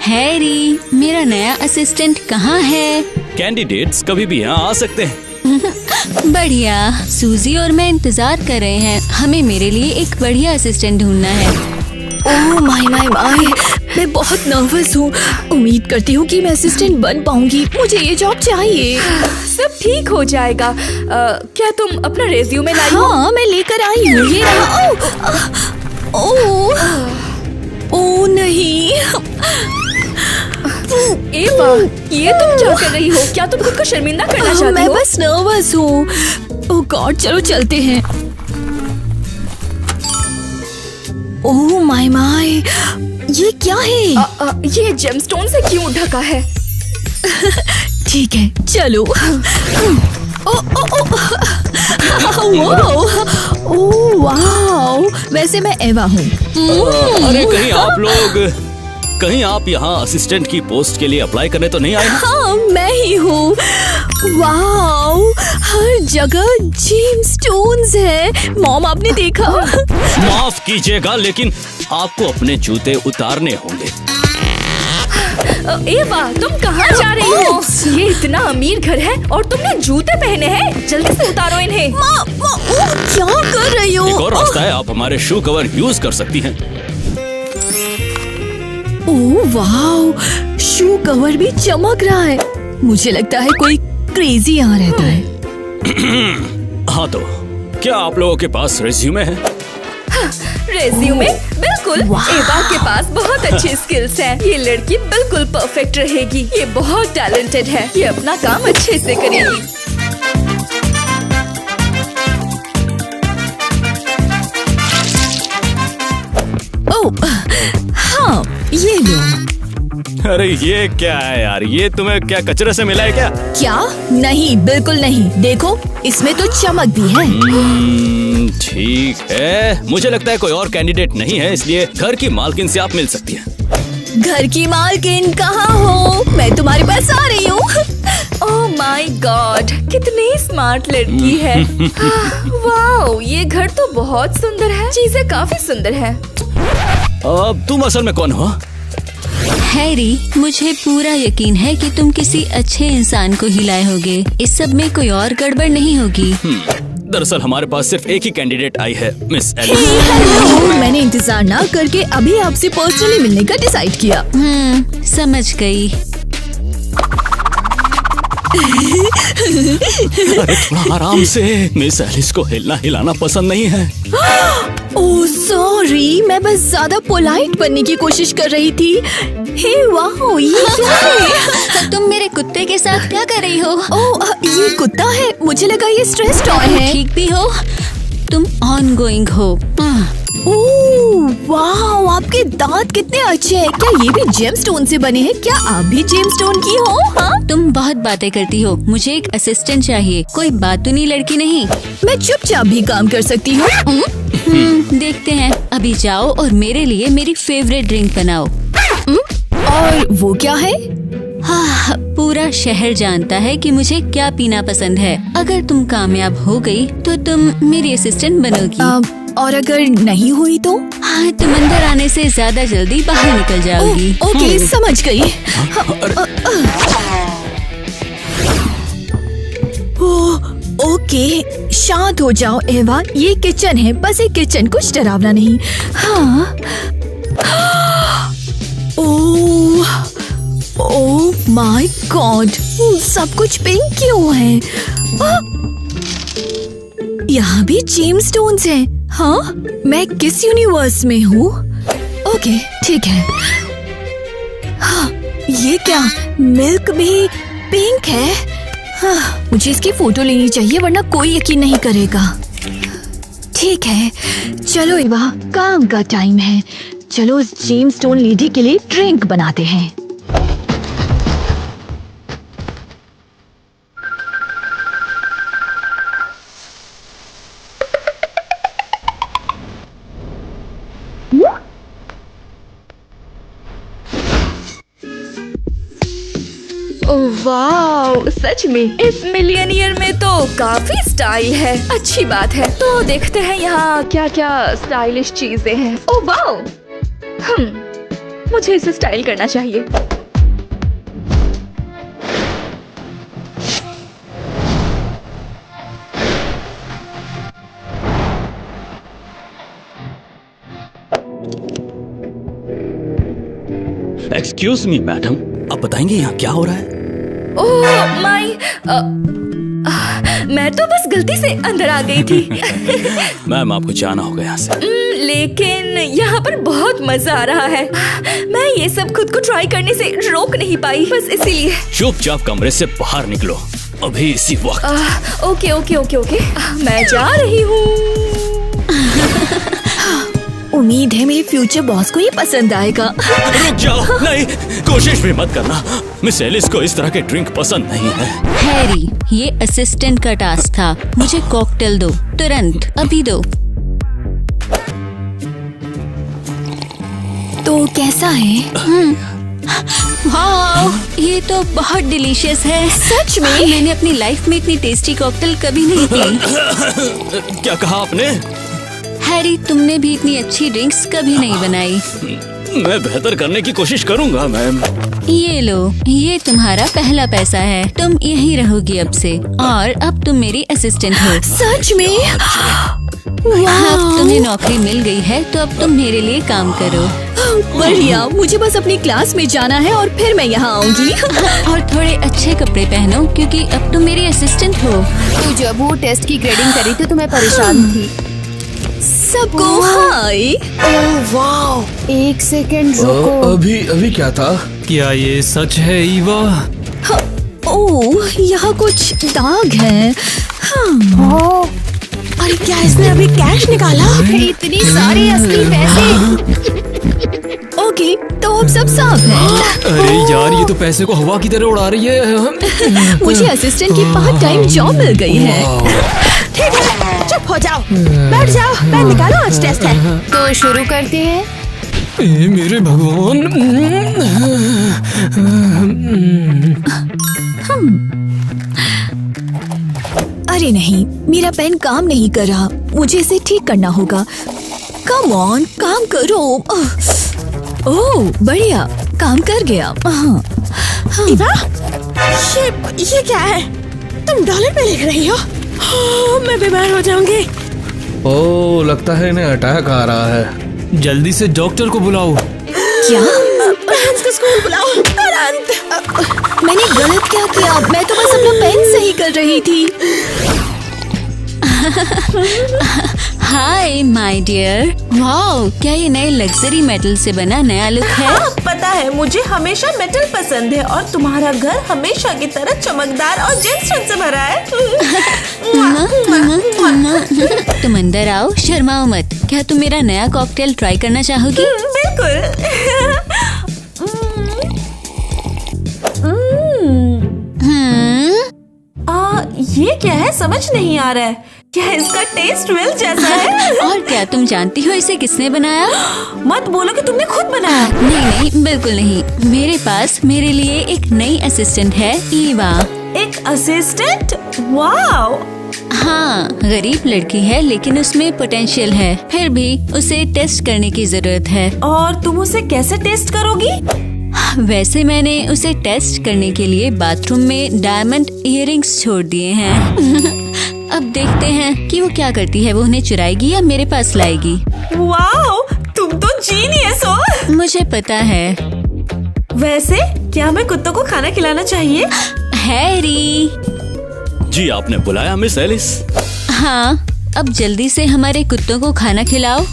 Harry, मेरा नया assistant कहाँ है? कैंडिडेट्स कभी भी यहाँ आ सकते हैं। बढ़िया, सूजी और मैं इंतजार कर रहे हैं। हमें मेरे लिए एक बढ़िया असिस्टेंट ढूंढना है। ओह माय माय माय, मैं बहुत नर्वस हूँ। उम्मीद करती हूँ कि मैं असिस्टेंट बन पाऊंगी। मुझे ये जॉब चाहिए। सब ठीक हो जाएगा। क्या तुम अपना रेज्यूमे लाई हो? हाँ, मैं लेकर आई हूँ। ये रहा। ओह ओह नहीं। एवा, ये तुम क्या कर रही हो? क्या तुम खुद को शर्मिंदा करना चाहती मैं हो? बस नर्वस हूँ। ओह गॉड, चलो चलते हैं। ओह माय माय, ये क्या है? ये जेमस्टोन से क्यों ढका है? ठीक है, चलो। ओह वाओ, वैसे मैं एवा हूँ। अरे कहीं आप यहाँ असिस्टेंट की पोस्ट के लिए अप्लाई करने तो नहीं आए? हाँ, मैं ही हूँ। वाओ, हर जगह जेमस्टोन्स है। मॉम, आपने देखा? माफ कीजिएगा, लेकिन आपको अपने जूते उतारने होंगे। एवा, तुम कहाँ जा रही हो? ये इतना अमीर घर है और तुमने जूते पहने हैं। जल्दी से उतारो इन्हें। क्या कर रही हो? एक और रास्ता है, आप हमारे शू कवर यूज कर सकती हैं। ओह वाओ, शू कवर भी चमक रहा है। मुझे लगता है कोई क्रेजी यहाँ रहता है। हाँ, तो क्या आप लोगों के पास रेज्यूमे है? रेज्यूमे? बिल्कुल। एवा के पास बहुत अच्छी स्किल्स हैं। ये लड़की बिल्कुल परफेक्ट रहेगी। ये बहुत टैलेंटेड है। ये अपना काम अच्छे से करेगी। ओह हाँ, ये लो। अरे ये क्या है यार? ये तुम्हें क्या कचरे से मिला है क्या? क्या? नहीं, बिल्कुल नहीं। देखो, इसमें तो चमक भी है। ठीक है, मुझे लगता है कोई और कैंडिडेट नहीं है, इसलिए घर की मालकिन से आप मिल सकती हैं। घर की मालकिन कहाँ हो? मैं तुम्हारे पास आ रही हूँ। ओह माय गॉड, कितनी स्मार्ट लड़की है। वाओ, ये घर तो बहुत सुंदर है। चीजें काफी सुंदर है। अब तुम असल में कौन हो? हैरी, मुझे पूरा यकीन है कि तुम किसी अच्छे इंसान को ही लाए होगे। इस सब में कोई और गड़बड़ नहीं होगी। दरअसल हमारे पास सिर्फ एक ही कैंडिडेट आई है, मिस एलिस। हेलो, मैंने इंतजार ना करके अभी आपसे पर्सनली मिलने का डिसाइड किया। समझ गई। अरे थोड़ा आराम से, मिस एलिस को हिलना हिलाना पसंद नहीं है। ओह सॉरी, मैं बस ज्यादा पोलाइट बनने की कोशिश कर रही थी। हे वाह, ये क्या है? तुम मेरे कुत्ते के साथ क्या कर रही हो? ओह, ये कुत्ता है। मुझे लगा ये स्ट्रेस टॉय है। ठीक भी हो, तुम ऑन गोइंग हो। ओह वाह, आपके दांत कितने अच्छे हैं। क्या ये भी जेमस्टोन से बने हैं? क्या आप भी जेमस्टोन की हो? हाँ, तुम बहुत बातें करती हो। मुझे एक असिस्टेंट चाहिए, कोई बातूनी लड़की नहीं। मैं चुपचाप भी काम कर सकती हूँ। देखते हैं। अभी जाओ और मेरे लिए मेरी फेवरेट ड्रिंक बनाओ। और वो क्या है? हाँ, पूरा शहर जानता है कि मुझे क्या पीना पसंद है। अगर तुम कामयाब हो गई तो तुम मेरी असिस्टेंट बनोगी। और अगर नहीं हुई तो? हाँ, तुम अंदर आने से ज्यादा जल्दी बाहर निकल जाओगी। ओके, समझ गई। ओके, शांत हो जाओ एवा। ये किचन है, बस एक किचन, कुछ डरावना नहीं। हाँ। ओह माय गॉड, सब कुछ पिंक क्यों है? यहाँ भी जेमस्टोन्स हैं। हाँ, मैं किस यूनिवर्स में हूँ? ओके, ठीक है। हाँ, ये क्या? मिल्क भी पिंक है? हाँ, मुझे इसकी फोटो लेनी चाहिए वरना कोई यकीन नहीं करेगा। ठीक है, चलो एवा, काम का टाइम है। चलो उस जेमस्टोन लेडी के लिए ड्रिंक बनाते हैं। वाओ, सच में इस मिलियनियर में तो काफी स्टाइल है। अच्छी बात है। तो देखते हैं यहाँ क्या क्या स्टाइलिश चीजें हैं। ओह वाओ, मुझे इसे स्टाइल करना चाहिए। एक्सक्यूज मी मैडम, आप बताएंगे यहाँ क्या हो रहा है? ओह माय, मैं तो बस गलती से अंदर आ गई थी। मैम आपको जाना होगा यहाँ से। लेकिन यहाँ पर बहुत मजा आ रहा है। मैं ये सब खुद को ट्राई करने से रोक नहीं पाई, बस इसीलिए। चुपचाप कमरे से बाहर निकलो अभी इसी वक्त। ओके ओके ओके ओके, मैं जा रही हूँ। उम्मीद है मेरे फ्यूचर बॉस को ये पसंद आएगा। रुक जाओ, नहीं कोशिश भी मत करना। मिस एलिस को इस तरह के ड्रिंक पसंद नहीं है। हैरी, ये असिस्टेंट का टास्क था। मुझे कॉकटेल दो तुरंत, अभी दो। तो कैसा है? वाह, ये तो बहुत डिलीशियस है। सच में? मैंने अपनी लाइफ में इतनी टेस्टी कॉकटेल कभी नहीं पी। क्या कहा आपने? हैरी, तुमने भी इतनी अच्छी ड्रिंक्स कभी नहीं बनाई। मैं बेहतर करने की कोशिश करूंगा मैम। ये लो, ये तुम्हारा पहला पैसा है। तुम यहीं रहोगी अब से, और अब तुम मेरी असिस्टेंट हो। सच में? अब तुम्हें नौकरी मिल गई है, तो अब तुम मेरे लिए काम करो। बढ़िया, मुझे बस अपनी क्लास में जाना है और फिर मैं यहाँ आऊंगी। और थोड़े अच्छे कपड़े पहनो, क्योंकि अब तुम मेरी असिस्टेंट हो। तो जब वो टेस्ट की ग्रेडिंग करी थी तो मैं परेशान थी। सबको हाय। ओह वाह, एक सेकंड रुको। अभी क्या था? क्या ये सच है ईवा? ओह, यहाँ कुछ दाग है। ओह, अरे क्या इसने अभी कैश निकाला? इतनी सारी असली पैसे। ओके, तो अब सब साफ है। अरे यार, ये तो पैसे को हवा की तरह उड़ा रही है। मुझे असिस्टेंट की पार्ट टाइम जॉब मिल गई है। ठीक है, चुप हो जाओ, बैठ जाओ, पेन निकालो, आज टेस्ट है। तो शुरू करते हैं। ए, मेरे भगवान। अरे नहीं, मेरा पेन काम नहीं कर रहा। मुझे इसे ठीक करना होगा। कम ऑन, काम करो। ओह बढ़िया, काम कर गया। इवा, ये क्या है? तुम डॉलर में लिख रही हो? मैं बीमार हो जाऊंगी। ओह, लगता है इन्हें अटैक आ रहा है। जल्दी से डॉक्टर को बुलाओ। क्या? हंस को स्कूल बुलाओ तुरंत। मैंने गलत क्या किया? मैं तो बस अपना पेन सही कर रही थी। Hi my dear. वाओ, क्या ये नए लग्जरी मेटल से बना नया लुक है? पता है, मुझे हमेशा मेटल पसंद है और तुम्हारा घर हमेशा की तरह चमकदार और जेमस्टोन से भरा है। तुम अंदर आओ, शर्माओ मत। क्या तुम मेरा नया कॉकटेल ट्राई करना चाहोगी? बिल्कुल। ये क्या है, समझ नहीं आ रहा है। क्या इसका टेस्ट वेल जैसा है? और क्या तुम जानती हो इसे किसने बनाया? मत बोलो कि तुमने खुद बनाया। नहीं नहीं, बिल्कुल नहीं। मेरे पास मेरे लिए एक नई असिस्टेंट है, ईवा। एक असिस्टेंट? वाओ। हाँ, गरीब लड़की है लेकिन उसमें पोटेंशियल है। फिर भी उसे टेस्ट करने की जरूरत है। और तुम उसे कैसे टेस्ट करोगी? वैसे मैंने उसे टेस्ट करने के लिए बाथरूम में डायमंड इयररिंग्स छोड़ दिए हैं। अब देखते हैं कि वो क्या करती है। वो उन्हें चुराएगी या मेरे पास लाएगी। वाओ, तुम तो जीनियस हो। मुझे पता है। वैसे क्या हमें कुत्तों को खाना खिलाना चाहिए? हैरी। जी, आपने बुलाया मिस एलिस? हाँ, अब जल्दी से हमारे कुत्तों को खाना खिलाओ।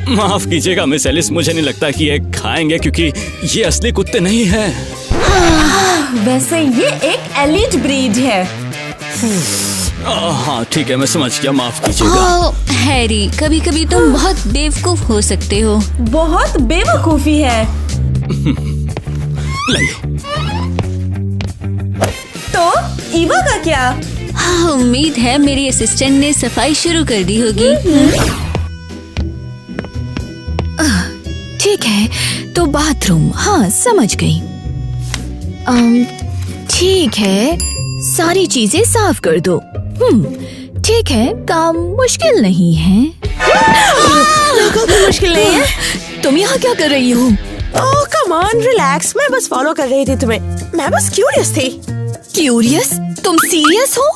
माफ कीजिएगा मिस एलिस, मुझे नहीं लगता कि ये खाएंगे क्योंकि ये असली कुत्ते नहीं हैं। वैसे ये एक एलीट ब्रीड है। हाँ ठीक है, मैं समझ गया, माफ कीजिएगा। हैरी, कभी कभी तुम बहुत बेवकूफ हो सकते हो। बहुत बेवकूफी है। तो ईवा का क्या? हाँ, उम्मीद है मेरी असिस्टेंट ने सफाई शुरू कर दी होगी। ठीक है, तो बाथरूम, हाँ समझ गई। ठीक है, सारी चीजें साफ कर दो। ठीक है, काम मुश्किल नहीं है। कोई मुश्किल नहीं है। तुम यहाँ क्या कर रही हो? ओह कम ऑन रिलैक्स, मैं बस फॉलो कर रही थी तुम्हें। मैं बस क्यूरियस थी। क्यूरियस? तुम सीरियस हो?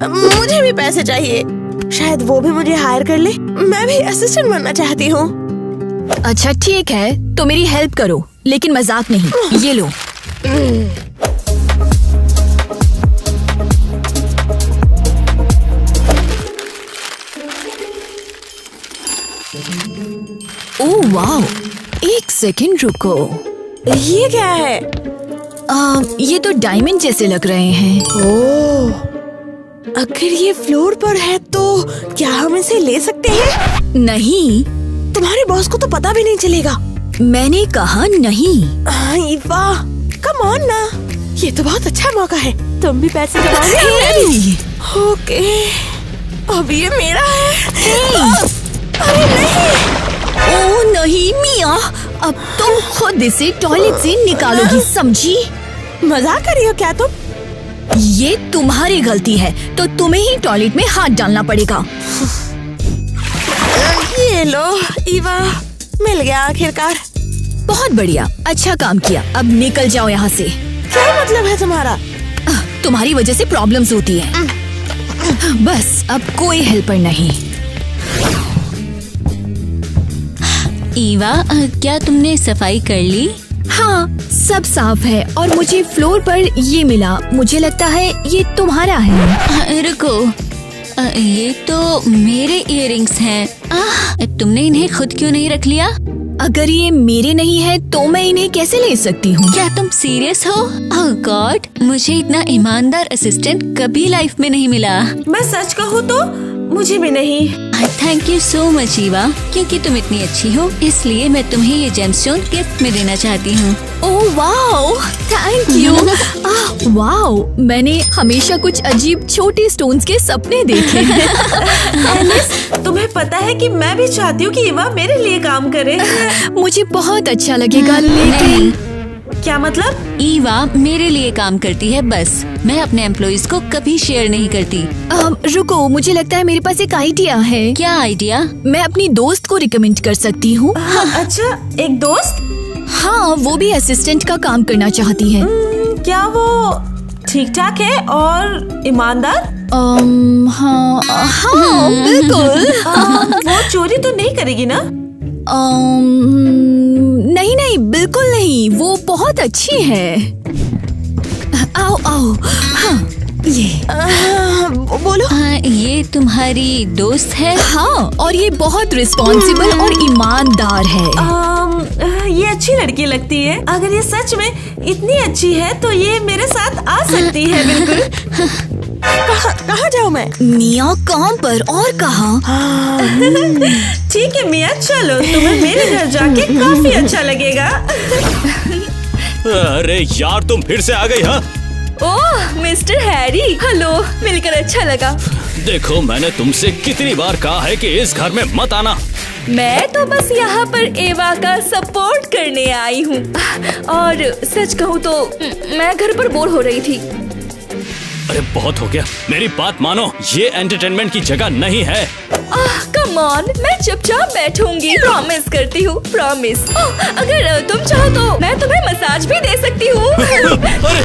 मुझे भी पैसे चाहिए, शायद वो भी मुझे हायर कर ले। मैं भी असिस्टेंट बनना चाहती हूँ। अच्छा ठीक है, तो मेरी हेल्प करो, लेकिन मजाक नहीं। ये लो। ओह वाओ, एक सेकंड रुको। ये क्या है? ये तो डायमंड जैसे लग रहे हैं। ओह, अगर ये फ्लोर पर है तो क्या हम इसे ले सकते हैं? नहीं, तुम्हारे बॉस को तो पता भी नहीं चलेगा। मैंने कहा नहीं। ईवा, कम ऑन ना, ये तो बहुत अच्छा मौका है। तुम भी पैसे कमाओगे। ओके, अब ये मेरा है। अरे नहीं। ओह नहीं मिया, अब तुम खुद इसे टॉयलेट से निकालोगी, समझी? मजाक कर रही हो क्या तुम? ये तुम्हारी गलती है, तो तुम्हें ही टॉयलेट में हाथ डालना पड़ेगा। ये लो ईवा, मिल गया आखिरकार। बहुत बढ़िया, अच्छा काम किया। अब निकल जाओ यहाँ से। क्या मतलब है तुम्हारा? तुम्हारी वजह से प्रॉब्लम्स होती है। बस अब कोई हेल्पर नहीं। ईवा, क्या तुमने सफाई कर ली? हाँ, सब साफ है और मुझे फ्लोर पर ये मिला। मुझे लगता है ये तुम्हारा है। रुको, ये तो मेरे इयररिंग्स हैं। तुमने इन्हें खुद क्यों नहीं रख लिया? अगर ये मेरे नहीं है तो मैं इन्हें कैसे ले सकती हूँ? क्या तुम सीरियस हो? ओह गॉड, मुझे इतना ईमानदार असिस्टेंट कभी लाइफ में नहीं मिला। मैं सच कहूँ तो मुझे भी नहीं। Thank you so much Eva, क्योंकि तुम इतनी अच्छी हो इसलिए मैं तुम्हें ये जेमस्टोन गिफ्ट में देना चाहती हूँ। Oh wow, thank you. Wow, मैंने हमेशा कुछ अजीब छोटे स्टोन्स के सपने देखे हैं। एलिस, तुम्हें पता है कि मैं भी चाहती हूँ कि ईवा मेरे लिए काम करे। मुझे बहुत अच्छा लगेगा, लेकिन क्या मतलब? ईवा मेरे लिए काम करती है बस, मैं अपने एम्प्लॉइज को कभी शेयर नहीं करती। रुको, मुझे लगता है मेरे पास एक आइडिया है। क्या आइडिया? मैं अपनी दोस्त को रिकमेंड कर सकती हूँ। अच्छा, एक दोस्त? हाँ, वो भी असिस्टेंट का काम करना चाहती है। क्या वो ठीक ठाक है और ईमानदार? हाँ, हाँ बिल्कुल। वो चोरी तो नहीं करेगी ना? नहीं नहीं, बिल्कुल नहीं, वो बहुत अच्छी है। आओ आओ। हाँ, ये बोलो। ये तुम्हारी दोस्त है? हाँ, और ये बहुत रिस्पॉन्सिबल और ईमानदार है। ये अच्छी लड़की लगती है। अगर ये सच में इतनी अच्छी है तो ये मेरे साथ आ सकती है। बिल्कुल। कहाँ जाऊँ मैं? मियाँ काम पर, और कहाँ? ठीक है मियाँ, चलो, तुम्हें मेरे घर जाके काफी अच्छा लगेगा। अरे यार, तुम फिर से आ गई? हाँ, ओह मिस्टर हैरी, हेलो, मिलकर अच्छा लगा। देखो, मैंने तुमसे कितनी बार कहा है कि इस घर में मत आना। मैं तो बस यहाँ पर एवा का सपोर्ट करने आई हूँ। और सच कहूँ तो मैं घर पर बोर हो रही थी। अरे बहुत हो गया, मेरी बात मानो, ये एंटरटेनमेंट की जगह नहीं है। कम ऑन, मैं चुपचाप बैठूंगी, प्रॉमिस करती हूँ, प्रॉमिस। अगर तुम चाहो तो मैं तुम्हें मसाज भी दे सकती हूँ। अरे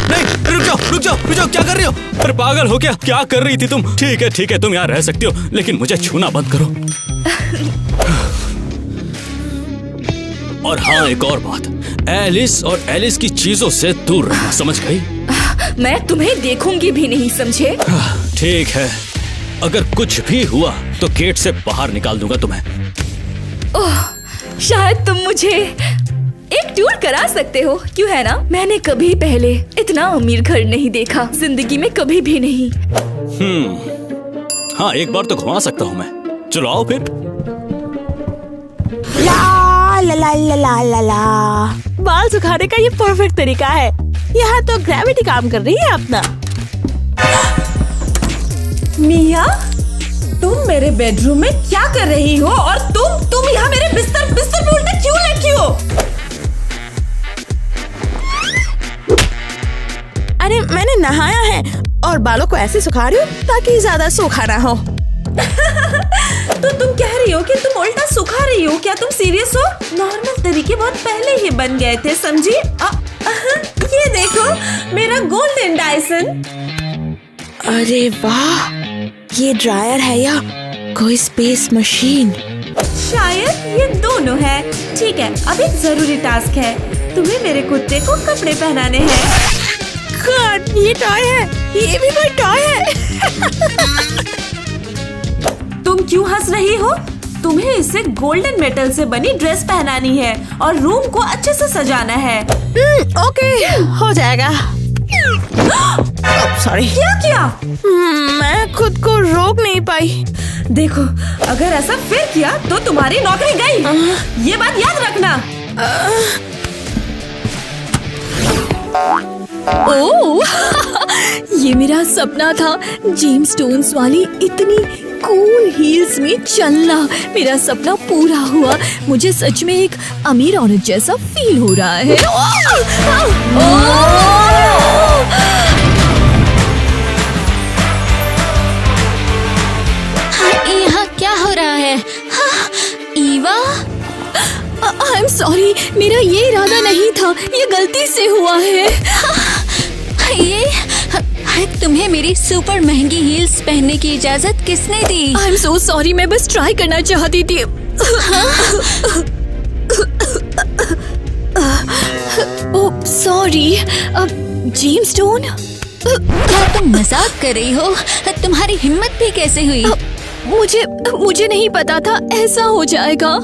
नहीं, रुक जाओ रुक जाओ रुक जाओ, क्या कर रही हो? अरे पागल हो क्या कर रही थी तुम? ठीक है, तुम यहाँ रह सकती हो, लेकिन मुझे छूना बंद करो। और हाँ, एक और बात, एलिस और एलिस की चीजों से दूर रहना, समझ गई? मैं तुम्हें देखूंगी भी नहीं, समझे? ठीक है, अगर कुछ भी हुआ तो गेट से बाहर निकाल दूंगा तुम्हें। ओह, शायद तुम मुझे एक टूर करा सकते हो, क्यों है ना? मैंने कभी पहले इतना अमीर घर नहीं देखा, जिंदगी में कभी भी नहीं। हाँ, एक बार तो घुमा सकता हूँ मैं। चलो आओ फिर। ला ला ला ला ला ला ला। बाल सुखाने का ये परफेक्ट तरीका है। यहाँ तो ग्रेविटी काम कर रही है अपना। मिया, तुम मेरे बेडरूम में क्या कर रही हो? और तुम यहाँ मेरे बिस्तर पे उल्टे क्यों लेटी हो? अरे मैंने नहाया है और बालों को ऐसे सुखा रही हूँ ताकि ज्यादा सूखा ना हो। तुम कह रही हो कि तुम उल्टा सुखा रही हो? क्या तुम सीरियस हो? नॉर्मल तरीके बहुत पहले ही बन गए थे, समझी? ये देखो मेरा गोल्डन डायसन। अरे वाह, ये ड्रायर है या कोई स्पेस मशीन? शायद ये दोनों है। ठीक है, अब एक जरूरी टास्क है, तुम्हें मेरे कुत्ते को कपड़े पहनाने हैं। गॉड, ये टॉय है, ये भी कोई टॉय है। तुम क्यों हंस रही हो? तुम्हें इसे गोल्डन मेटल से बनी ड्रेस पहनानी है और रूम को अच्छे से सजाना है। ओके, हो जाएगा। सॉरी। क्या किया? मैं खुद को रोक नहीं पाई। देखो, अगर ऐसा फिर किया तो तुम्हारी नौकरी गई। ये बात याद रखना। ओह, ये मेरा सपना था, जेम्स स्टोन्स वाली इतनी कूल हील्स में चलना। मेरा सपना पूरा हुआ। मुझे सच में एक अमीर औरत जैसा फील हो रहा है। यहाँ क्या हो रहा है? ईवा, आई एम सॉरी, मेरा ये इरादा नहीं था, ये गलती से हुआ है। ये तुम्हें मेरी सुपर महंगी हील्स पहनने की इजाजत किसने दी? आई एम सो सॉरी, मैं बस ट्राई करना चाहती थी। Oh sorry. जेम्स स्टोन, क्या तुम मजाक कर रही हो? तुम्हारी हिम्मत भी कैसे हुई? मुझे नहीं पता था ऐसा हो जाएगा।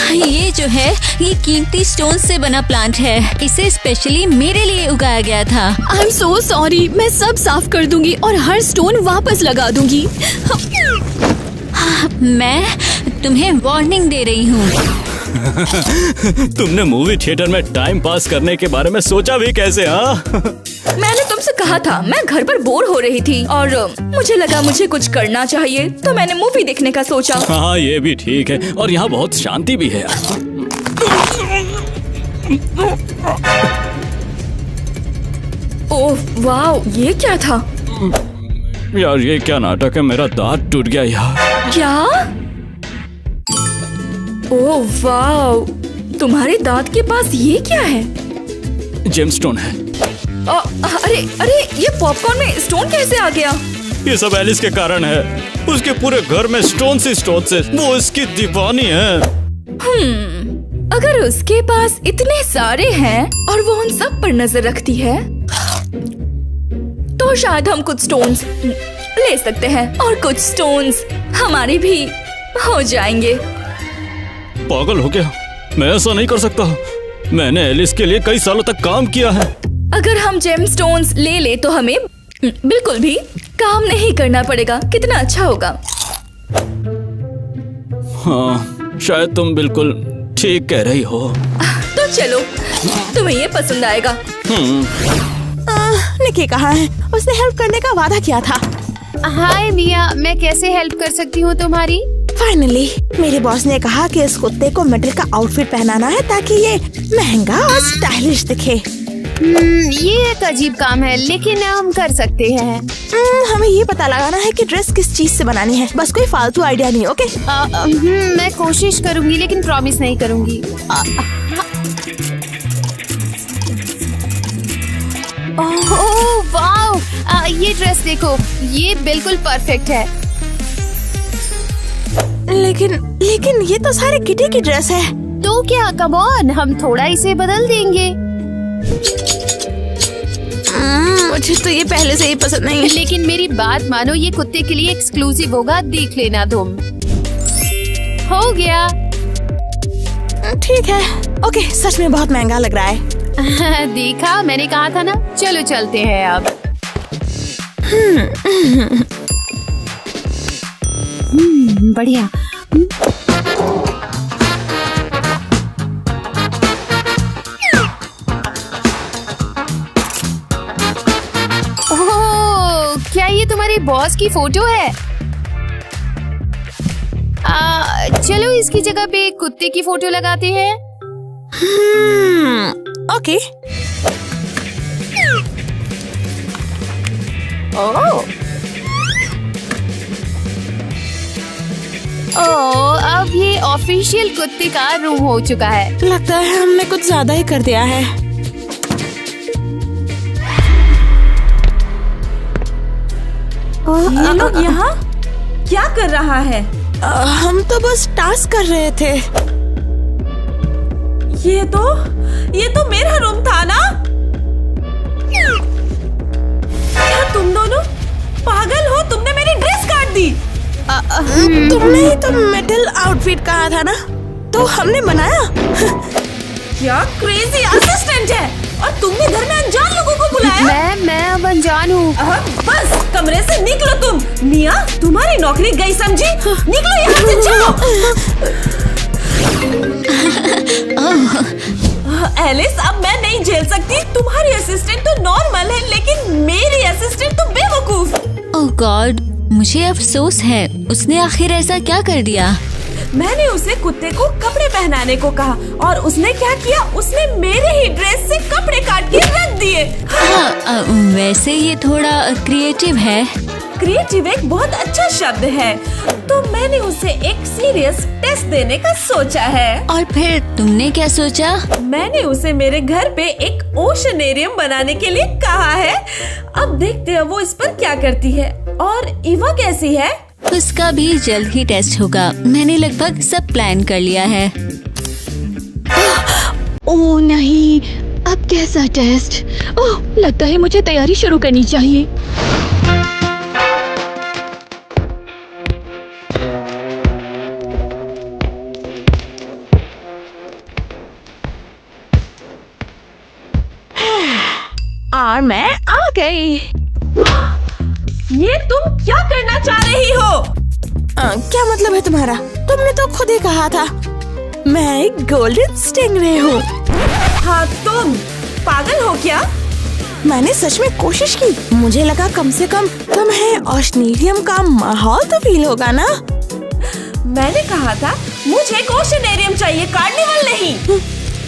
ये जो है, ये कीमती स्टोन से बना प्लांट है। इसे स्पेशली मेरे लिए उगाया गया था। आई एम सो सॉरी, मैं सब साफ कर दूंगी और हर स्टोन वापस लगा दूंगी। मैं तुम्हें वार्निंग दे रही हूँ। तुमने मूवी थिएटर में टाइम पास करने के बारे में सोचा भी कैसे? मैंने तुमसे कहा था, मैं घर पर बोर हो रही थी और मुझे लगा मुझे कुछ करना चाहिए, तो मैंने मूवी देखने का सोचा। हाँ, ये भी ठीक है, और यहाँ बहुत शांति भी है। ओह वाह, ये क्या था? यार ये क्या नाटक है, मेरा दांत टूट गया यार। क्या? ओह वाह, तुम्हारे दांत के पास ये क्या है? जेम्स स्टोन है। अरे ये पॉपकॉर्न में स्टोन कैसे आ गया? ये सब एलिस के कारण है। उसके पूरे घर में स्टोन से वो इसकी दीवानी है। अगर उसके पास इतने सारे हैं और वो उन सब पर नजर रखती है, तो शायद हम कुछ स्टोन्स ले सकते हैं और कुछ स्टोन्स हमारे भी हो जाएंगे। पागल हो गया, मैं ऐसा नहीं कर सकता। मैंने एलिस के लिए कई सालों तक काम किया है। अगर हम जेम स्टोन्स ले तो हमें बिल्कुल भी काम नहीं करना पड़ेगा। कितना अच्छा होगा। हाँ, शायद तुम बिल्कुल ठीक कह रही हो। तो चलो, तुम्हें ये पसंद आएगा। निकी कहाँ है? उसने हेल्प करने का वादा किया था। हाय मिया, मैं कैसे हेल्प कर सकती हूँ तुम्हारी? फाइनली मेरे बॉस ने कहा कि इस कुत्ते को मेटल का आउटफिट पहनाना है ताकि ये महंगा और स्टाइलिश दिखे। ये एक अजीब काम है, लेकिन हम कर सकते हैं। हमें ये पता लगाना है कि ड्रेस किस चीज से बनानी है। बस कोई फालतू आइडिया नहीं, ओके? मैं कोशिश करूंगी, लेकिन प्रॉमिस नहीं करूंगी। ओह वाह, ये ड्रेस देखो, ये बिल्कुल परफेक्ट है। लेकिन ये तो सारे किटी की ड्रेस है। तो क्या, कम ऑन, हम थोड़ा इसे बदल देंगे। मुझे तो ये पहले से ही पसंद नहीं है। लेकिन मेरी बात मानो, ये कुत्ते के लिए एक्सक्लूसिव होगा, देख लेना तुम। हो गया। ठीक है, ओके। सच में बहुत महंगा लग रहा है। देखा, मैंने कहा था ना। चलो चलते हैं अब। बढ़िया। ओह, क्या ये तुम्हारे बॉस की फोटो है? चलो इसकी जगह पे कुत्ते की फोटो लगाते हैं। ओके। ओह अब ये ऑफिशियल कुत्ते का रूम हो चुका है। लगता है हमने कुछ ज्यादा ही कर दिया है। ये लोग यहाँ क्या कर रहा है? हम तो बस टास्क कर रहे थे। ये तो मेरा रूम था ना? क्या तुम दोनों पागल हो? तुमने मेरी ड्रेस काट दी। तुमने ही तो मेटल आउटफिट कहा था ना, तो हमने बनाया। क्या क्रेजी असिस्टेंट है, और तुमने घर में अनजान लोगों को बुलाया। मैं अब अनजान हूँ। बस कमरे से निकलो तुम। मिया, तुम्हारी नौकरी गई समझी। निकलो यहाँ से, जाओ। एलिस, अब मैं नहीं झेल सकती। तुम्हारी असिस्टेंट तो नॉर्मल है, लेकिन मेरी असिस्टेंट तो बेवकूफ। ओह गॉड, मुझे अफसोस है। उसने आखिर ऐसा क्या कर दिया? मैंने उसे कुत्ते को कपड़े पहनाने को कहा, और उसने क्या किया? उसने मेरे ही ड्रेस से कपड़े काट के रख दिए। हाँ, वैसे ये थोड़ा क्रिएटिव है। क्रिएटिव एक बहुत अच्छा शब्द है। तो मैंने उसे एक सीरियस टेस्ट देने का सोचा है। और फिर तुमने क्या सोचा? मैंने उसे मेरे घर पे एक ओशनेरियम बनाने के लिए कहा है। अब देखते हैं वो इस पर क्या करती है। और इवा कैसी है? उसका भी जल्द ही टेस्ट होगा। मैंने लगभग सब प्लान कर लिया है। ओह नहीं, अब कैसा टेस्ट? ओह, लगता है मुझे तैयारी शुरू करनी चाहिए। और मैं आ गई। ये तुम क्या करना चाह रही हो? क्या मतलब है तुम्हारा? तुमने तो खुद ही कहा था मैं एक गोल्डन स्टिंगरे हूँ। हाँ, तुम पागल हो क्या? मैंने सच में कोशिश की। मुझे लगा कम से कम तुम्हें ओशनेरियम का माहौल तो फील होगा ना। मैंने कहा था मुझे एक ओशनेरियम चाहिए, कार्निवल नहीं।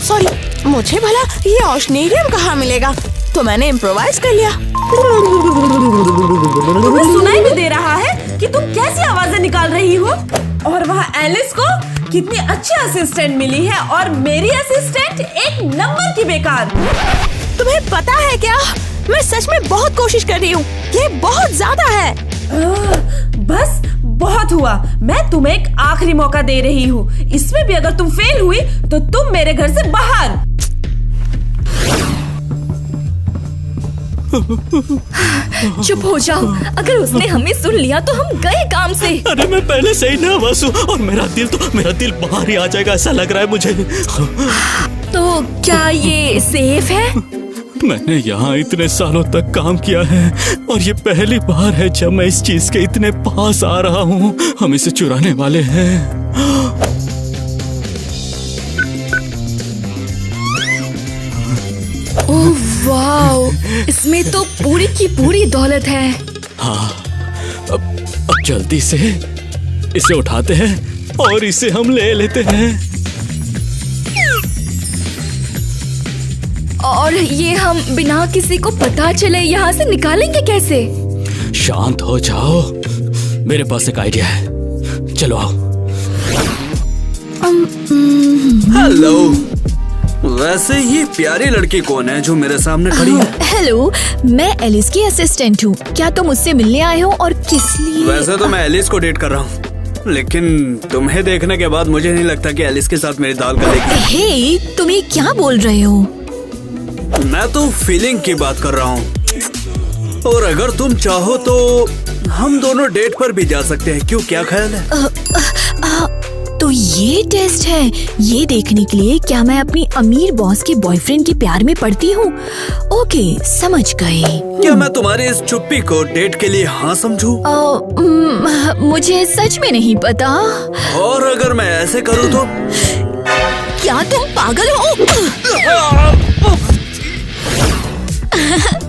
सॉरी, मुझे भला ये ओशनेरियम कहाँ मिलेगा, तो मैंने इम्प्रोवाइज कर लिया। तुम्हें सुनाई भी दे रहा है कि तुम कैसी आवाजें निकाल रही हो। और वहाँ एलिस को कितनी अच्छी असिस्टेंट मिली है, और मेरी असिस्टेंट एक नंबर की बेकार। तुम्हें पता है क्या, मैं सच में बहुत कोशिश कर रही हूँ। ये बहुत ज्यादा है। बस बहुत हुआ। मैं तुम्हें एक आखिरी मौका दे रही हूँ। इसमें भी अगर तुम फेल हुई तो तुम मेरे घर से बाहर। चुप हो जाओ। अगर उसने हमें सुन लिया तो हम गए काम से। अरे मैं पहले से ही नर्वस हूँ, और मेरा दिल बाहर ही आ जाएगा ऐसा लग रहा है मुझे। तो क्या ये सेफ है? मैंने यहाँ इतने सालों तक काम किया है, और ये पहली बार है जब मैं इस चीज के इतने पास आ रहा हूँ। हम इसे चुराने वाले हैं। ओह वाओ, इसमें तो पूरी की पूरी दौलत है। हाँ, अब जल्दी से इसे उठाते हैं और इसे हम ले लेते हैं। और ये हम बिना किसी को पता चले यहाँ से निकालेंगे कैसे? शांत हो जाओ, मेरे पास एक आइडिया है। चलो आओ। हेलो, वैसे ये प्यारी लड़की कौन है जो मेरे सामने खड़ी है? हेलो, मैं एलिस की असिस्टेंट हूँ। क्या तुम मुझसे मिलने आए हो, और किस लिए? वैसे तो मैं एलिस को डेट कर रहा हूँ, लेकिन तुम्हें देखने के बाद मुझे नहीं लगता कि एलिस के साथ मेरी दाल गलेगी। हे, तुम ये क्या बोल रहे हो? मैं तो फीलिंग की बात कर रहा हूँ, और अगर तुम चाहो तो हम दोनों डेट पर भी जा सकते हैं। क्यों, क्या ख्याल है? तो ये टेस्ट है, ये देखने के लिए क्या मैं अपनी अमीर बॉस के बॉयफ्रेंड के प्यार में पड़ती हूँ। ओके, समझ गई। क्या मैं तुम्हारी इस चुप्पी को डेट के लिए हाँ समझूं? मुझे सच में नहीं पता। और अगर मैं ऐसे करूँ तो? क्या तुम पागल हो?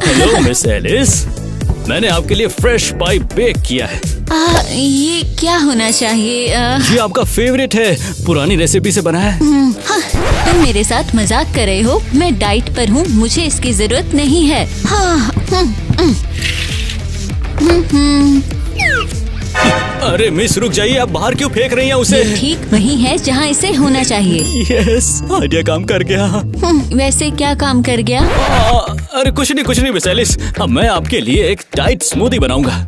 हेलो मिस एलिस, मैंने आपके लिए फ्रेश पाई बेक किया है। ये क्या होना चाहिए? ये आपका फेवरेट है, पुरानी रेसिपी से बना है। हाँ, तुम मेरे साथ मजाक कर रहे हो। मैं डाइट पर हूँ, मुझे इसकी जरूरत नहीं है। हाँ, अरे मिस रुक जाइए, आप बाहर क्यों फेंक रही हैं उसे? ये ठीक वही है जहाँ इसे होना चाहिए। यस, आइडिया काम कर गया। वैसे क्या काम कर गया? अरे कुछ नहीं मिस एलिस, अब मैं आपके लिए एक डाइट स्मूदी बनाऊंगा।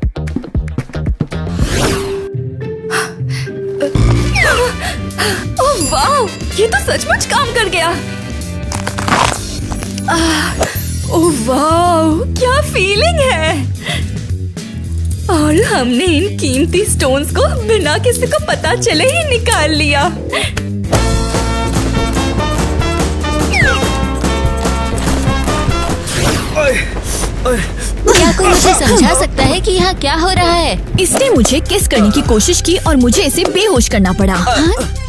ओह वाह, ये तो सचमुच काम कर गया। ओह वाह, क्या फीलिंग है। और हमने इन कीमती स्टोन्स को बिना किसी को पता चले ही निकाल लिया। क्या कोई मुझे समझा सकता है कि यहाँ क्या हो रहा है? इसने मुझे किस करने की कोशिश की और मुझे इसे बेहोश करना पड़ा।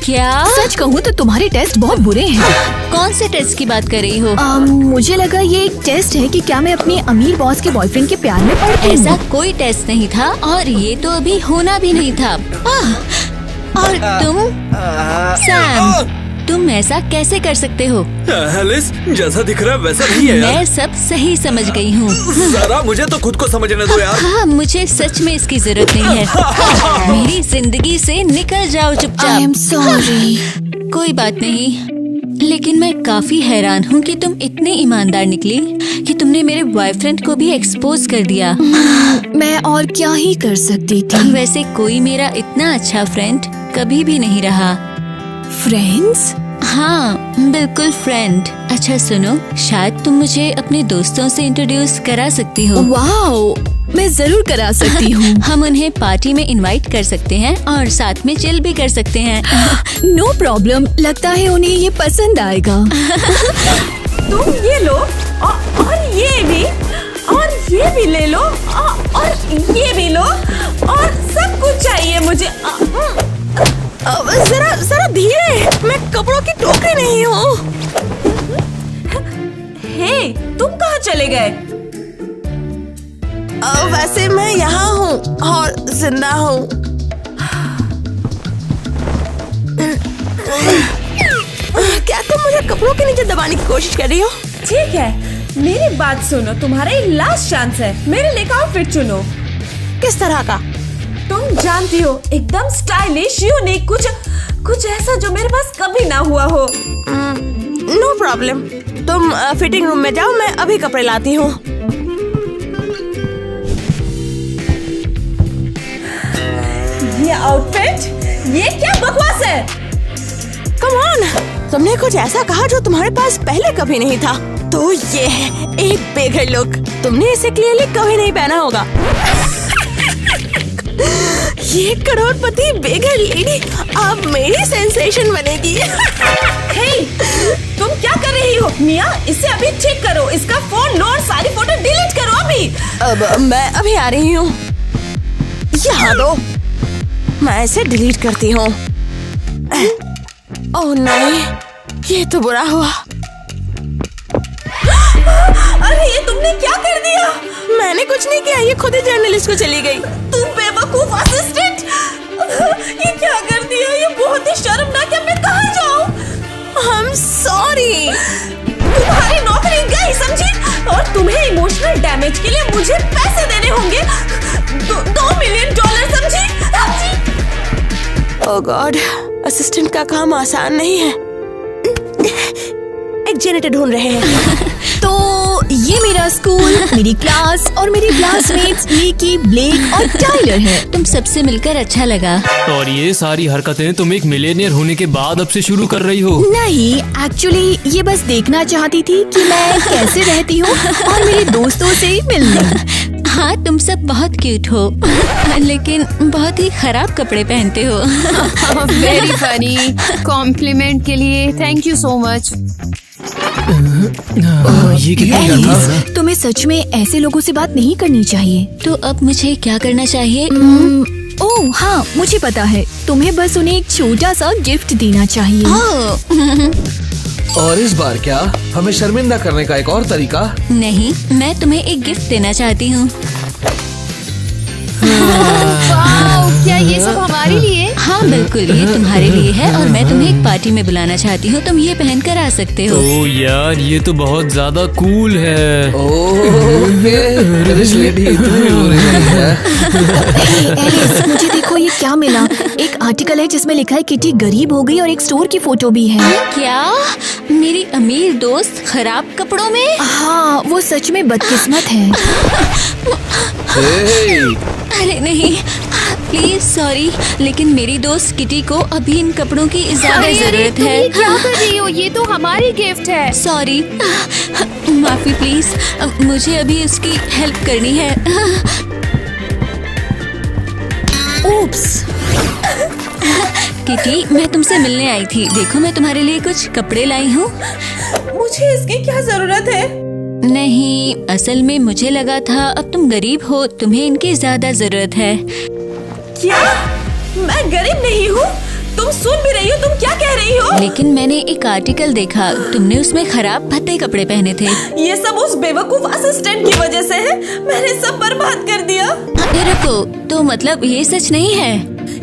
क्या? सच कहूँ तो तुम्हारे टेस्ट बहुत बुरे हैं। कौन से टेस्ट की बात कर रही हो? मुझे लगा ये एक टेस्ट है कि क्या मैं अपने अमीर बॉस के बॉयफ्रेंड के प्यार में पड़ गई। ऐसा कोई टेस्ट नहीं था और ये तो अभी होना भी नहीं था। और तुम सैम, तुम ऐसा कैसे कर सकते हो? एलिस, जैसा दिख रहा है वैसा नहीं है यार। मैं सब सही समझ गई हूँ। जरा मुझे तो खुद को समझने दो यार। हाँ, मुझे सच में इसकी जरूरत नहीं है। मेरी जिंदगी से निकल जाओ चुपचाप। I am sorry. कोई बात नहीं, लेकिन मैं काफी हैरान हूँ कि तुम इतनी ईमानदार निकली कि तुमने मेरे बॉयफ्रेंड को भी एक्सपोज कर दिया। मैं और क्या ही कर सकती थी। वैसे कोई मेरा इतना अच्छा फ्रेंड कभी भी नहीं रहा। फ्रेंड्स? हाँ, बिल्कुल फ्रेंड। अच्छा सुनो, शायद तुम मुझे अपने दोस्तों से इंट्रोड्यूस करा सकती हो। वाओ, मैं जरूर करा सकती हूँ। हम उन्हें पार्टी में इनवाइट कर सकते हैं और साथ में चिल भी कर सकते हैं। नो प्रॉब्लम, लगता है उन्हें ये पसंद आएगा। तुम ये लो और ये भी ले लो और ये भी लो और सब कुछ चाहिए मुझे। जरा धीरे, मैं कपड़ों की टोकरी नहीं हूँ। हे, तुम कहाँ चले गए? वैसे मैं यहाँ हूँ और जिंदा हूँ। क्या तुम मुझे कपड़ों के नीचे दबाने की कोशिश कर रही हो? ठीक है, मेरी बात सुनो, तुम्हारा ये लास्ट चांस है। मेरे लिए आउटफिट चुनो। किस तरह का? तुम जानती हो, एकदम स्टाइलिश, यूनिक, कुछ ऐसा जो मेरे पास कभी ना हुआ हो। नो प्रॉब्लम, तुम फिटिंग रूम में जाओ, मैं अभी कपड़े लाती हूँ। ये आउटफिट, ये क्या बकवास है? कम ऑन, तुमने कुछ ऐसा कहा जो तुम्हारे पास पहले कभी नहीं था। तो ये है एक बेघर लुक। तुमने इसे क्लियरली कभी नहीं पहना होगा। ये करोड़पति बेघर लेडी अब मेरी सेंसेशन बनेगी। हे, तुम क्या कर रही हो? मिया, इसे अभी ठीक करो। इसका फोन लो और सारी फोटो डिलीट करो अभी। अब मैं अभी आ रही हूँ। यहाँ दो, मैं इसे डिलीट करती हूँ। ओह नहीं, ये तो बुरा हुआ। अरे ये तुमने क्या कर दिया? मैंने कुछ नहीं किया, ये खुद ही जर्नलिस्ट को चली गई। तुम बेवकूफ असिस्टेंट, ये क्या कर दिया? ये बहुत ही शर्मनाक है। मैं कहाँ जाऊँ? I'm sorry। तुम्हारी नौकरी गई, समझी? और तुम्हें इमोशनल डैमेज के लिए मुझे पैसे देने होंगे। $2 मिलियन, समझी? ओह गॉड, असिस्टेंट का काम आसान नहीं है। एक जेनेटर ढूंढ रहे हैं। तो ये मेरा स्कूल, मेरी क्लास और मेरे क्लासमेट्स लीकी, ब्लेक और टाइलर हैं। तुम सबसे मिलकर अच्छा लगा। और ये सारी हरकतें तुम एक मिलेनियर होने के बाद अब से शुरू कर रही हो? नहीं, एक्चुअली ये बस देखना चाहती थी कि मैं कैसे रहती हूँ और मेरे दोस्तों से मिलने। हाँ, तुम सब बहुत क्यूट हो, लेकिन बहुत ही खराब कपड़े पहनते हो। Very funny. कॉम्प्लीमेंट के लिए थैंक यू सो मच। ये कितना एलिस, तुम्हें सच में ऐसे लोगों से बात नहीं करनी चाहिए। तो अब मुझे क्या करना चाहिए? ओह हाँ, मुझे पता है। तुम्हें बस उन्हें एक छोटा सा गिफ्ट देना चाहिए। और इस बार क्या हमें शर्मिंदा करने का एक और तरीका? नहीं, मैं तुम्हें एक गिफ्ट देना चाहती हूँ। वाओ, क्या ये सब हमारे लिए? हाँ बिल्कुल, ये तुम्हारे लिए है और मैं तुम्हें एक पार्टी में बुलाना चाहती हूँ। तुम ये पहन कर आ सकते हो। ओ यार, ये तो बहुत ज्यादा कूल है। एलिस, मुझे देखो ये क्या मिला। एक आर्टिकल है जिसमें लिखा है किटी गरीब हो गई और एक स्टोर की फोटो भी है। क्या मेरी अमीर दोस्त खराब कपड़ों में? हाँ, वो सच में बदकिस्मत है। अरे नहीं, प्लीज सॉरी, लेकिन मेरी दोस्त किटी को अभी इन कपड़ों की ज्यादा अरे, जरूरत तुम है। ये क्या कर रही हो? ये तो हमारी गिफ्ट है। सॉरी, माफी प्लीज, मुझे अभी उसकी हेल्प करनी है। ओप्स। किटी, मैं तुमसे मिलने आई थी। देखो, मैं तुम्हारे लिए कुछ कपड़े लाई हूँ। मुझे इसकी क्या जरूरत है? नहीं, असल में मुझे लगा था अब तुम गरीब हो, तुम्हें इनकी ज्यादा जरूरत है। क्या? मैं गरीब नहीं हूँ? तुम सुन भी रही हो? तुम क्या कह रही हो? लेकिन मैंने एक आर्टिकल देखा, तुमने उसमें खराब भद्दे कपड़े पहने थे। ये सब उस बेवकूफ असिस्टेंट की वजह से है। मैंने सब बर्बाद कर दिया। अरे रुको, तो मतलब ये सच नहीं है?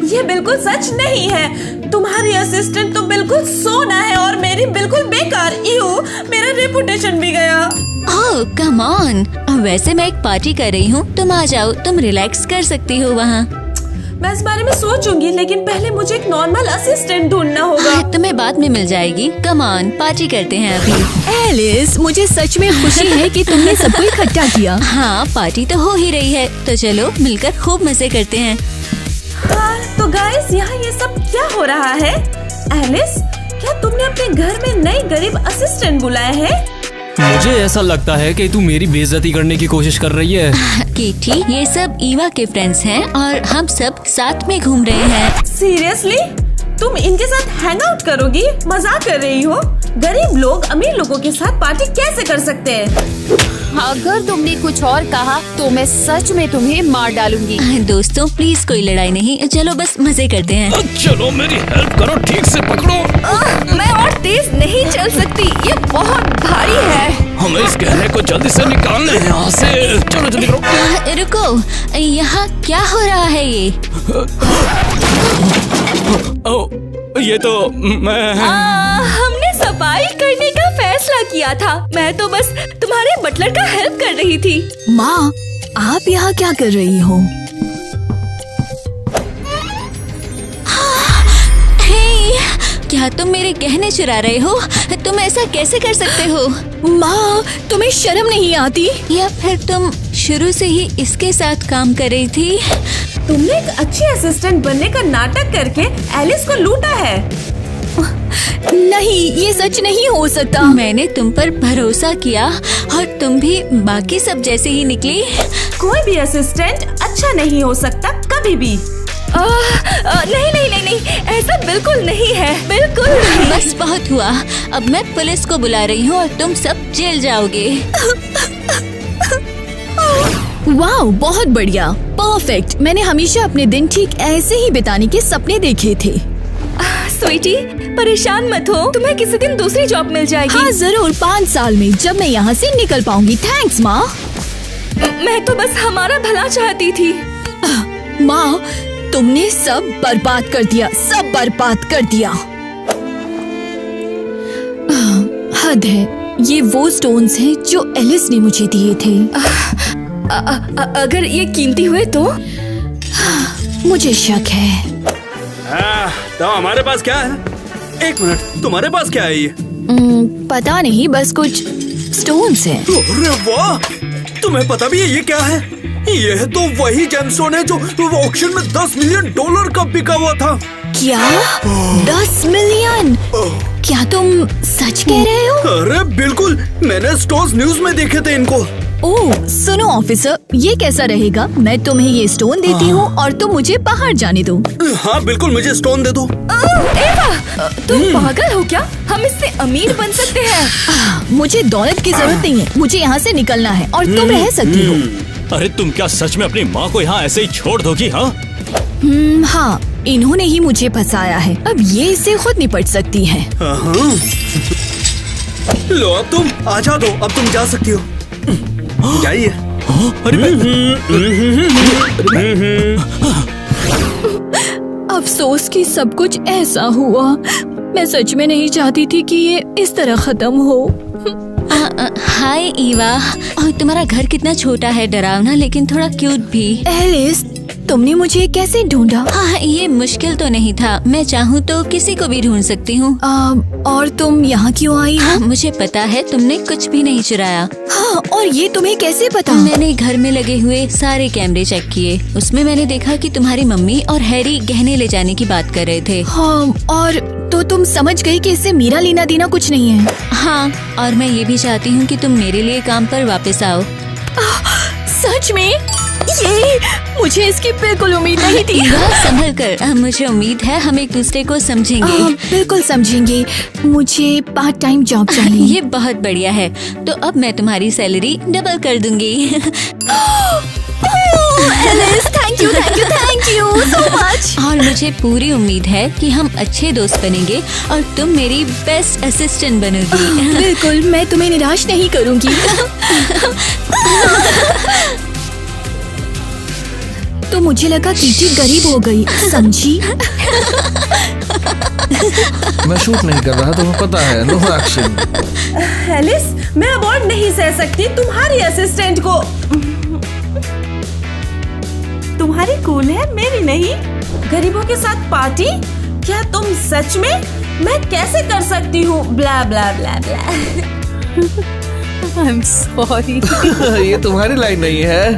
ये बिल्कुल सच नहीं है। तुम्हारी असिस्टेंट तो बिल्कुल सोना है और मेरी बिल्कुल बेकार। मेरा रेपुटेशन भी गया। ओह कम ऑन, वैसे मैं एक पार्टी कर रही हूँ, तुम आ जाओ, तुम रिलैक्स कर सकती हो वहाँ। मैं इस बारे में सोचूंगी, लेकिन पहले मुझे एक नॉर्मल असिस्टेंट ढूंढना होगा। तुम्हें बाद में मिल जाएगी। कम ऑन, पार्टी करते हैं अभी। एलिस, मुझे सच में खुशी है कि तुमने सबको इकट्ठा किया। हाँ, पार्टी तो हो ही रही है, तो चलो मिलकर खूब मजे करते हैं। हाँ, तो गाइस, यहाँ ये सब क्या हो रहा है? एलिस, क्या तुमने अपने घर में नई गरीब असिस्टेंट बुलाए हैं? मुझे ऐसा लगता है कि तू मेरी बेइज्जती करने की कोशिश कर रही है। किटी, ये सब ईवा के फ्रेंड्स हैं और हम सब साथ में घूम रहे हैं। सीरियसली? तुम इनके साथ हैंग आउट करोगी? मजाक कर रही हो? गरीब लोग अमीर लोगों के साथ पार्टी कैसे कर सकते हैं? अगर तुमने कुछ और कहा तो मैं सच में तुम्हें मार डालूंगी। दोस्तों प्लीज कोई लड़ाई नहीं, चलो बस मजे करते हैं। चलो मेरी हेल्प करो, ठीक से पकड़ो। मैं और तेज नहीं चल सकती, ये बहुत भारी है। हमें इस गहने को जल्दी से निकालना है यहाँ से। चलो जल्दी करो। रुको, यहाँ क्या हो रहा है ये? ये तो मैं हमने सफाई करने का फैसला किया था। मैं तो बस तुम्हारे बटलर का हेल्प कर रही थी। माँ, आप यहाँ क्या कर रही हो? हे, क्या तुम मेरे गहने चुरा रहे हो? तुम ऐसा कैसे कर सकते हो? माँ, तुम्हें शर्म नहीं आती? या फिर तुम शुरू से ही इसके साथ काम कर रही थी? तुमने एक अच्छी असिस्टेंट बनने का नाटक करके एलिस को लूटा है। नहीं, ये सच नहीं हो सकता। मैंने तुम पर भरोसा किया और तुम भी बाकी सब जैसे ही निकली। कोई भी असिस्टेंट अच्छा नहीं हो सकता कभी भी। नहीं नहीं नहीं नहीं, ऐसा बिल्कुल नहीं है, बिल्कुल नहीं। बस बहुत हुआ, अब मैं पुलिस को बुला रही हूँ और तुम सब जेल जाओगे। वाह, बहुत बढ़िया, परफेक्ट। मैंने हमेशा अपने दिन ठीक ऐसे ही बिताने के सपने देखे थे। स्वीटी, परेशान मत हो, तुम्हें किसी दिन दूसरी जॉब मिल जाएगी। हाँ जरूर, 5 साल में, जब मैं यहाँ से निकल पाऊंगी। थैंक्स माँ। मैं तो बस हमारा भला चाहती थी। माँ, तुमने सब बर्बाद कर दिया, सब बर्बाद कर दिया। हद है, ये वो स्टोन्स हैं जो एलिस ने मुझे दिए थे। अगर ये कीमती हुए तो? मुझे शक है। तो हमारे पास क्या है? एक मिनट, तुम्हारे पास क्या है ये? पता नहीं, बस कुछ स्टोन्स हैं। अरे वाह, तुम्हें पता भी है ये क्या है? ये है तो वही जेमस्टोन है जो ऑक्शन में $10 मिलियन का बिका हुआ था। क्या? 10 मिलियन? क्या तुम सच कह रहे हो? अरे बिल्कुल, मैंने स्टोर्स न्यूज में देखे थे इनको। ओह सुनो ऑफिसर, ये कैसा रहेगा? मैं तुम्हें ये स्टोन देती हूँ और तुम मुझे बाहर जाने दो। हाँ बिल्कुल, मुझे स्टोन दे दो। एवा, तुम पागल हो क्या? हम इससे अमीर बन सकते हैं। मुझे दौलत की जरूरत नहीं है, मुझे यहाँ से निकलना है और तुम रह सकती हो। अरे तुम क्या सच में अपनी माँ को यहाँ ऐसे ही छोड़ दोगी? हाँ हाँ, इन्होंने ही मुझे फंसाया है, अब ये इससे खुद निपट सकती है। लो अब तुम आ जा दो, अब तुम जा सकती हो। जाइए। अरे अफसोस कि सब कुछ ऐसा हुआ। मैं सच में नहीं चाहती थी कि ये इस तरह खत्म हो। हाय ईवा, और तुम्हारा घर कितना छोटा है, डरावना लेकिन थोड़ा क्यूट भी। एलिस, तुमने मुझे कैसे ढूंढा? हाँ, ये मुश्किल तो नहीं था। मैं चाहूँ तो किसी को भी ढूंढ सकती हूँ। और तुम यहाँ क्यों आई हो? हाँ, मुझे पता है तुमने कुछ भी नहीं चुराया। हाँ, और ये तुम्हें कैसे पता? मैंने घर में लगे हुए सारे कैमरे चेक किए। उसमें मैंने देखा कि तुम्हारी मम्मी और हैरी गहने ले जाने की बात कर रहे थे। हाँ, और तो तुम समझ गई कि इससे मेरा लेना देना कुछ नहीं है। हाँ, और मैं ये भी चाहती हूँ कि तुम मेरे लिए काम पर वापस आओ। सच में? ये मुझे इसकी बिल्कुल उम्मीद नहीं थी। संभल कर, मुझे उम्मीद है हम एक दूसरे को समझेंगे। बिल्कुल समझेंगे। मुझे पार्ट टाइम जॉब चाहिए। ये बहुत बढ़िया है। तो अब मैं तुम्हारी सैलरी डबल कर दूंगी। Alice, thank you so much। और मुझे पूरी उम्मीद है कि हम अच्छे दोस्त बनेंगे और तुम मेरी बेस्ट असिस्टेंट बनोगी। बिल्कुल, मैं तुम्हें निराश नहीं करूंगी। तो मुझे लगा कीटी गरीब हो गई, समझी? मैं शूट नहीं कर रहा, तुम्हें पता है। No action. एलिस, मैं अवार्ड नहीं सह सकती तुम्हारी असिस्टेंट को। तुम्हारी कूल है, मेरी नहीं। गरीबों के साथ पार्टी? क्या तुम सच में? मैं कैसे कर सकती हूँ? ब्ला ब्ला ब्ला ब्ला। I'm sorry। ये तुम्हारी लाइन नहीं है।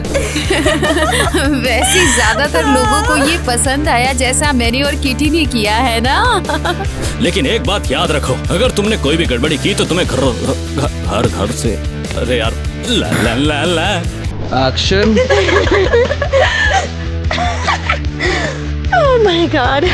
वैसे ज्यादातर लोगों को ये पसंद आया जैसा मैंने और किटी ने किया है ना। लेकिन एक बात याद रखो, अगर तुमने कोई भी गड़बड़ी की तो तुम्हें घर से, अरे यार, ला ला ला ला। एक्शन। Oh my God.